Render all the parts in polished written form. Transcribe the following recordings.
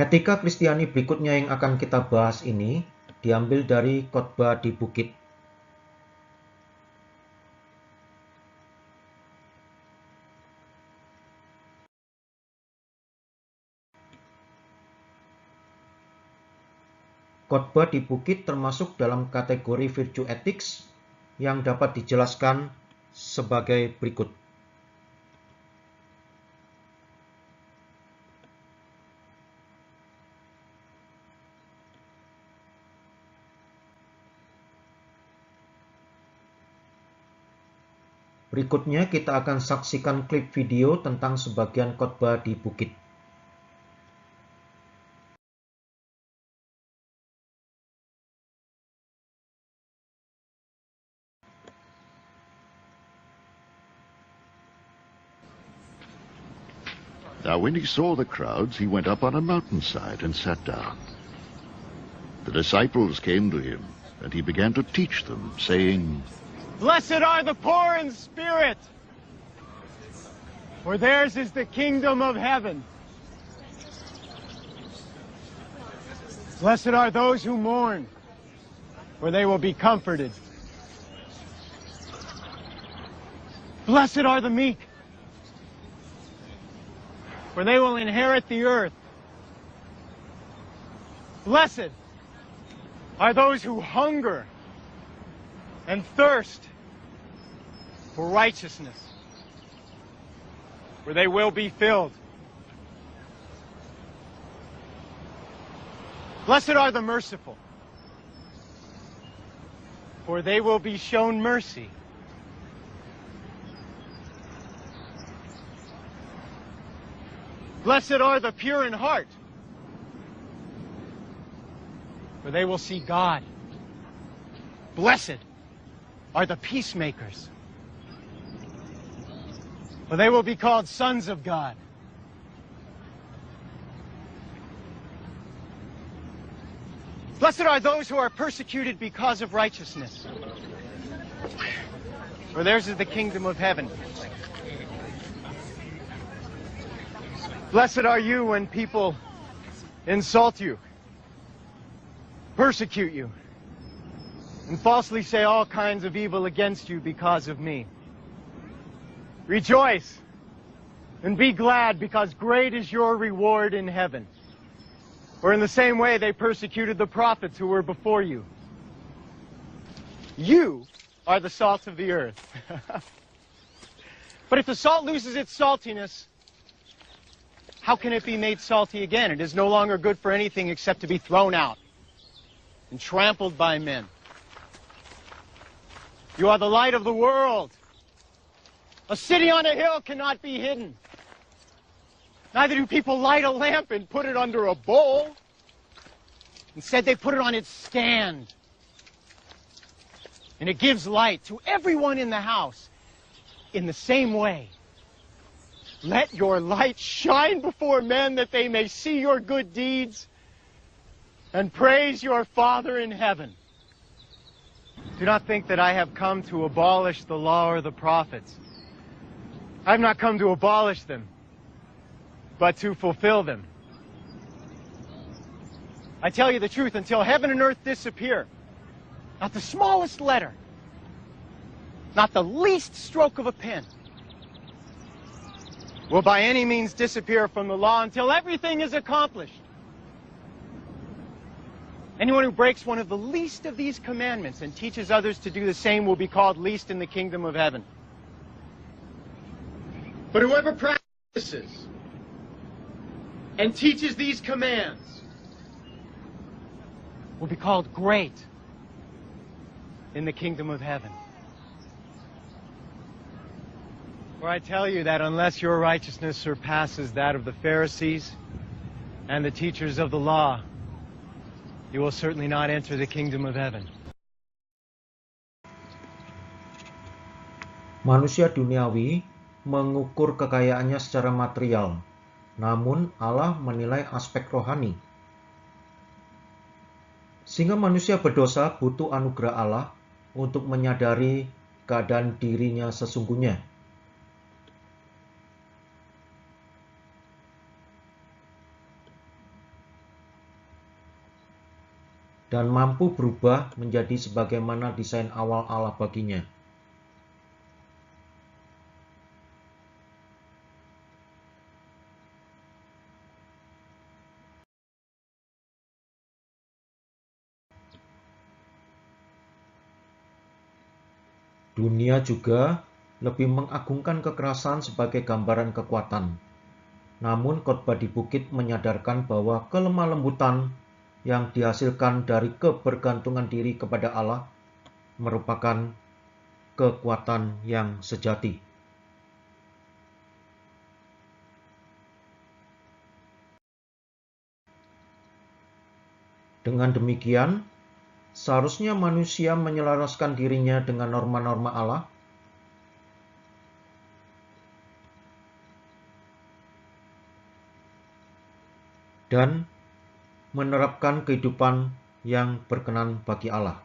Etika Kristiani berikutnya yang akan kita bahas ini diambil dari Khotbah di Bukit. Khotbah di Bukit termasuk dalam kategori virtue ethics yang dapat dijelaskan sebagai berikut. Berikutnya kita akan saksikan klip video tentang sebagian khotbah di bukit. Now when he saw the crowds, he went up on a mountainside and sat down. The disciples came to him, and he began to teach them, saying, "Blessed are the poor in spirit, for theirs is the kingdom of heaven. Blessed are those who mourn, for they will be comforted. Blessed are the meek, for they will inherit the earth. Blessed are those who hunger and thirst for righteousness, for they will be filled. Blessed are the merciful, for they will be shown mercy. Blessed are the pure in heart, for they will see God. Blessed are the peacemakers, for they will be called sons of God. Blessed are those who are persecuted because of righteousness, for theirs is the kingdom of heaven. Blessed are you when people insult you, persecute you, and falsely say all kinds of evil against you because of me. Rejoice and be glad, because great is your reward in heaven. For in the same way they persecuted the prophets who were before you. You are the salt of the earth. But if the salt loses its saltiness, how can it be made salty again? It is no longer good for anything except to be thrown out and trampled by men. You are the light of the world. A city on a hill cannot be hidden. Neither do people light a lamp and put it under a bowl. Instead, they put it on its stand. And it gives light to everyone in the house. In the same way, let your light shine before men, that they may see your good deeds and praise your Father in heaven. Do not think that I have come to abolish the law or the prophets. I have not come to abolish them, but to fulfill them. I tell you the truth, until heaven and earth disappear, not the smallest letter, not the least stroke of a pen, will by any means disappear from the law until everything is accomplished. Anyone who breaks one of the least of these commandments and teaches others to do the same will be called least in the kingdom of heaven. But whoever practices and teaches these commands will be called great in the kingdom of heaven. For I tell you that unless your righteousness surpasses that of the Pharisees and the teachers of the law, you will certainly not enter the kingdom of heaven. Manusia duniawi mengukur kekayaannya secara material, namun Allah menilai aspek rohani. Sehingga manusia berdosa butuh anugerah Allah untuk menyadari keadaan dirinya sesungguhnya. dan mampu berubah menjadi sebagaimana desain awal Allah baginya. Dunia juga lebih mengagungkan kekerasan sebagai gambaran kekuatan. Namun Khotbah di Bukit menyadarkan bahwa kelemah lembutan yang dihasilkan dari kebergantungan diri kepada Allah merupakan kekuatan yang sejati. Dengan demikian, seharusnya manusia menyelaraskan dirinya dengan norma-norma Allah dan menerapkan kehidupan yang berkenan bagi Allah.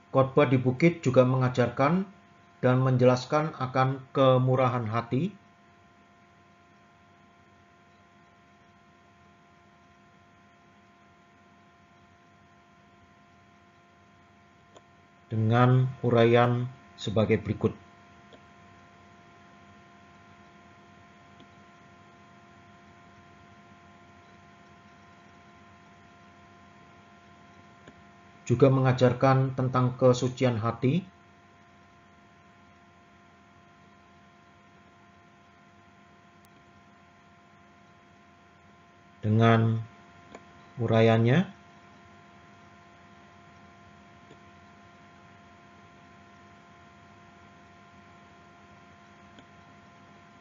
Khotbah di Bukit juga mengajarkan dan menjelaskan akan kemurahan hati, dengan uraian sebagai berikut. Juga mengajarkan tentang kesucian hati, dengan uraiannya,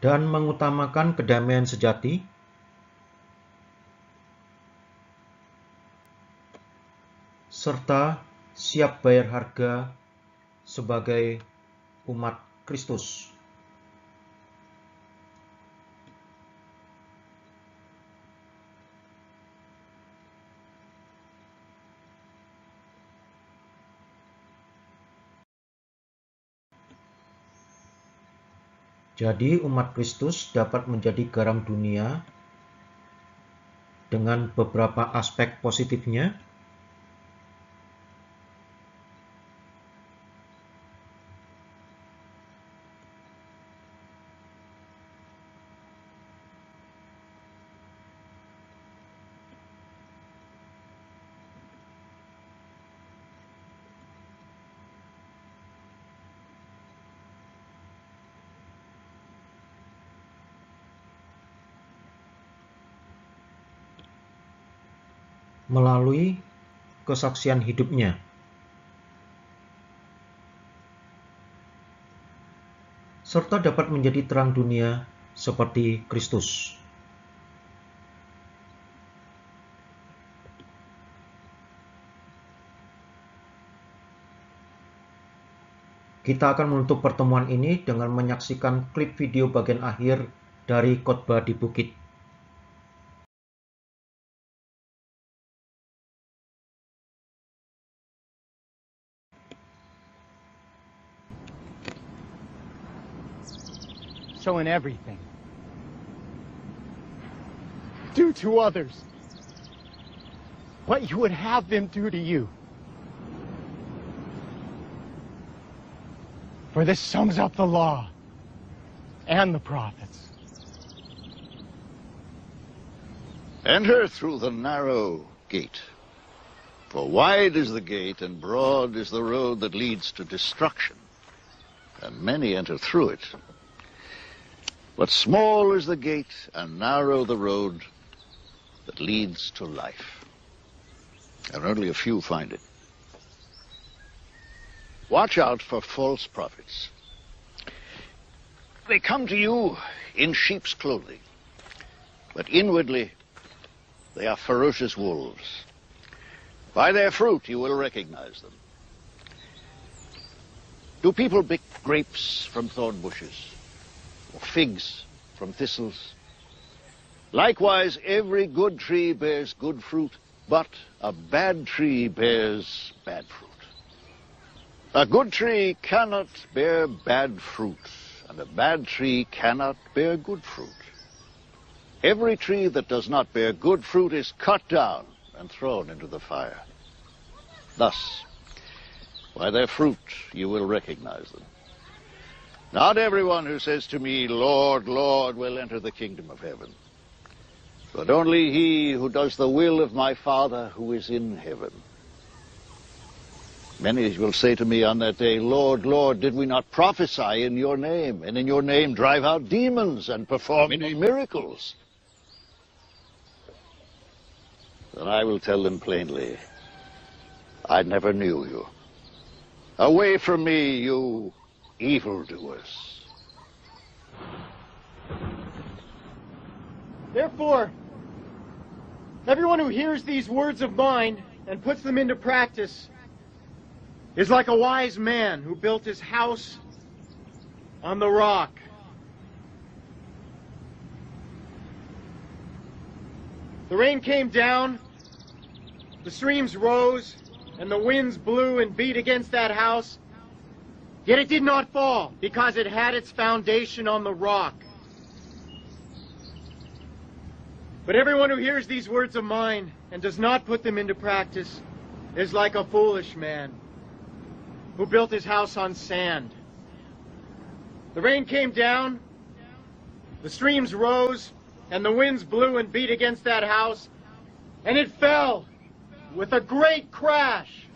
dan mengutamakan kedamaian sejati, serta siap bayar harga sebagai umat Kristus. Jadi umat Kristus dapat menjadi garam dunia dengan beberapa aspek positifnya, melalui kesaksian hidupnya. Serta dapat menjadi terang dunia seperti Kristus. Kita akan menutup pertemuan ini dengan menyaksikan klip video bagian akhir dari Khotbah di Bukit. So in everything, do to others what you would have them do to you. For this sums up the law and the prophets. Enter through the narrow gate. For wide is the gate and broad is the road that leads to destruction, and many enter through it. But small is the gate and narrow the road that leads to life, and only a few find it. Watch out for false prophets. They come to you in sheep's clothing, but inwardly they are ferocious wolves. By their fruit you will recognize them. Do people pick grapes from thorn bushes, or figs from thistles? Likewise, every good tree bears good fruit, But a bad tree bears bad fruit. A good tree cannot bear bad fruit, and a bad tree cannot bear good fruit. Every tree that does not bear good fruit is cut down and thrown into the fire. Thus, by their fruit you will recognize them. Not everyone who says to me, Lord, Lord, will enter the kingdom of heaven, but only he who does the will of my Father who is in heaven. Many will say to me on that day, Lord, Lord, did we not prophesy in your name, and in your name drive out demons and perform many miracles? Then I will tell them plainly, I never knew you. Away from me, you evildoers. Therefore, everyone who hears these words of mine and puts them into practice is like a wise man who built his house on the rock. The rain came down, the streams rose, and the winds blew and beat against that house. Yet it did not fall, because it had its foundation on the rock. But everyone who hears these words of mine and does not put them into practice is like a foolish man who built his house on sand. The rain came down, the streams rose, and the winds blew and beat against that house, and it fell with a great crash.